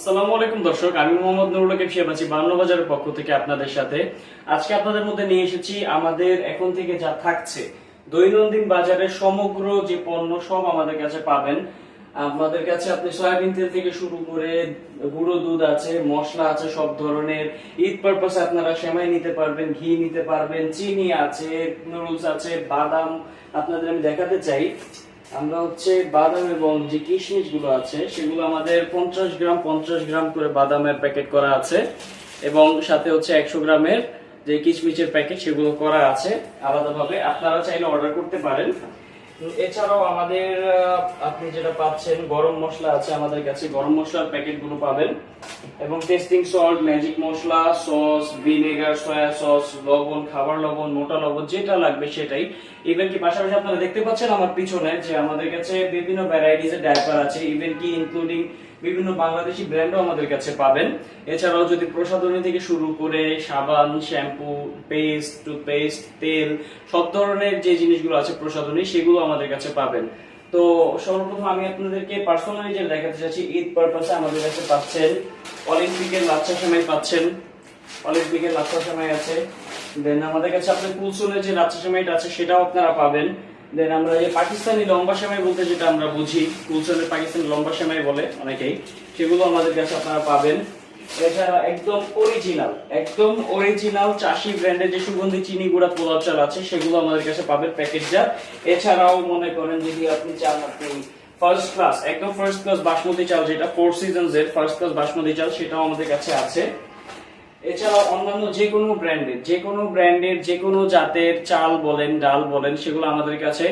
আসসালামু আলাইকুম দর্শক, আমি মোহাম্মদ নুরুল হক আছি বান্ন বাজারের পক্ষ থেকে আপনাদের সাথে। আজকে আপনাদের মধ্যে নিয়ে এসেছি আমাদের এখন থেকে যা থাকছে দৈনন্দিন বাজারের সমগ্র যে পণ্য সব আমাদের কাছে পাবেন। আমাদের কাছে আপনি সয়াবিন তেল থেকে শুরু করে গুঁড়ো দুধ আছে, মশলা আছে সব ধরনের। ঈদ পারপাসে আপনারা সেমাই নিতে পারবেন, ঘি নিতে পারবেন, চিনি আছে, নুডলস আছে, বাদাম আপনাদের আমি দেখাতে চাই। আমরা বাদাম এবং যে কিশমিশ গুলো আছে সেগুলো আমাদের 50 গ্রাম করে বাদামের প্যাকেট করা আছে এবং সাথে 100 গ্রামের যে কিশমিশের প্যাকেট সেগুলো করা আছে আলাদাভাবে। আপনারা চাইলে অর্ডার করতে পারেন। এছাড়াও আমাদের আপনি যেটা পাচ্ছেন গরম মশলা আছে আমাদের কাছে, গরম মশলার প্যাকেট গুলো পাবেন এবং টেস্টিং সল্ট, ম্যাজিক মশলা, সস, ভিনেগার, সয়া সস, লবণ, খাবার লবণ, মোটা লবণ যেটা লাগবে সেটাই। ইভেন কি পাশাপাশি আপনারা দেখতে পাচ্ছেন আমার পিছনে যে আমাদের কাছে বিভিন্ন ভ্যারাইটিস এর ডায়াপার আছে, ইভেন কি ইনক্লুডিং বিভিন্ন বাংলাদেশি ব্র্যান্ডও আমাদের কাছে পাবেন। এছাড়াও যদি প্রসাধনী থেকে শুরু করে সাবান, শ্যাম্পু, পেস্ট, টুথপেস্ট, তেল সব ধরনের যে জিনিসগুলো আছে প্রসাধনী সেগুলো আমাদের কাছে পাবেন। তো সর্বপ্রথম আমি আপনাদেরকে পার্সোনালি যেটা দেখাতে চাচ্ছি, ঈদ পারপাসে আমাদের কাছে পাচ্ছেন অলিম্পিকের লাচ্ছা সেমাই পাচ্ছেন, অলিম্পিকের লাচ্ছা সেমাই আছে। দেন আমাদের কাছে আপনার কুলসুনের যে লাচ্ছা সেমাইটা আছে সেটাও আপনারা পাবেন। দেন আমরা যে পাকিস্তানি লম্বা সেমাই বলতে যেটা আমরা বুঝি, কুলসুনের পাকিস্তানি লম্বা সেমাই বলে অনেকেই, সেগুলো আমাদের কাছে আপনারা পাবেন। এছাড়া একদম অরিজিনাল চাষি ব্র্যান্ডের যে সুগন্ধি চিনি গুঁড়া পোলাও চাল আছে সেগুলো আমাদের কাছে পাবেন প্যাকেটজাত। এছাড়াও মনে করেন যদি আপনি চান আপনি একদম ফার্স্ট ক্লাস বাসমতি চাল, যেটা ফোর সিজনস এর ফার্স্ট ক্লাস বাসমতি চাল, সেটাও আমাদের কাছে আছে। এছাড়াও অন্যান্য যে কোনো ব্র্যান্ডের যে কোনো জাতের চাল বলেন, ডাল বলেন, সেগুলো আমাদের কাছে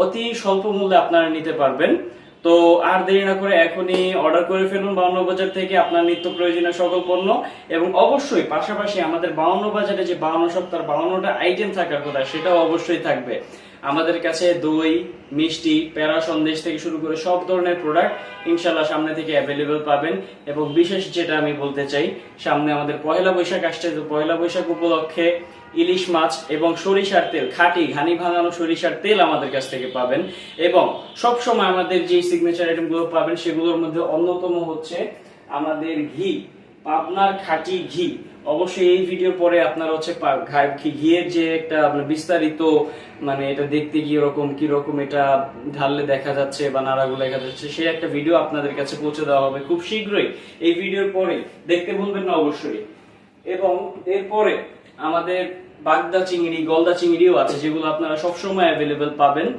অতি স্বল্প মূল্যে আপনারা নিতে পারবেন। তো আর দেরি না করে এখনই অর্ডার করে ফেলুন 52 বাজার থেকে আপনার নিত্য প্রয়োজনীয় সকল পণ্য। এবং অবশ্যই পাশাপাশি আমাদের 52 বাজারে যে 52 সপ্তাহ 52টা আইটেম থাকার কথা সেটাও অবশ্যই থাকবে। আমাদের কাছে দই, মিষ্টি, প্যারা সন্দেশ থেকে শুরু করে সব ধরনের প্রোডাক্ট ইনশাল্লাহ সামনে থেকে অ্যাভেলেবেল পাবেন। এবং বিশেষ যেটা আমি বলতে চাই, সামনে আমাদের পহেলা বৈশাখ আসছে, তো পহেলা বৈশাখ উপলক্ষে ইলিশ মাছ এবং সরিষার তেল, খাঁটি ঘানি ভাঙানো সরিষার তেল আমাদের কাছ থেকে পাবেন। এবং সব সময় আমাদের যে সিগনেচার আইটেম গুলো পাবেন সেগুলোর মধ্যে অন্যতম আমাদের ঘি, পাবনার খাঁটি ঘি। অবশ্যই এই ভিডিওর পরে আপনারা ঘিয়ের যে একটা বিস্তারিত, মানে এটা দেখতে কিরকম এটা ঢাললে দেখা যাচ্ছে বা নাড়াগুলো দেখা যাচ্ছে, সেই একটা ভিডিও আপনাদের কাছে পৌঁছে দেওয়া হবে খুব শীঘ্রই। এই ভিডিওর পরে দেখতে ভুলবেন না অবশ্যই। এবং এরপরে আমাদের বাগদা চিংড়ি, গলদা চিংড়িও আছে, যেগুলো আপনারা সবসময় অ্যাভেলেবেল পাবেন।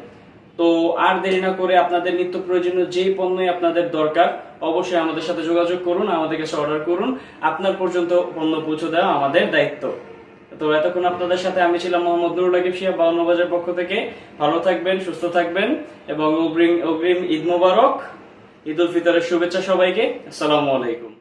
তো আর দেরি না করে আপনাদের নিত্য প্রয়োজনীয় যে পণ্যই আপনাদের দরকার অবশ্যই আমাদের সাথে যোগাযোগ করুন, আমাদের কাছে অর্ডার করুন। আপনার পর্যন্ত পণ্য পৌঁছে দেওয়া আমাদের দায়িত্ব। তো এতক্ষণ আপনাদের সাথে আমি ছিলাম মোহাম্মদ নুরুল হক 52 বাজার পক্ষ থেকে। ভালো থাকবেন, সুস্থ থাকবেন এবং অগ্রিম ঈদ মোবারক, ঈদ উল ফিতরের শুভেচ্ছা সবাইকে। আসসালামু আলাইকুম।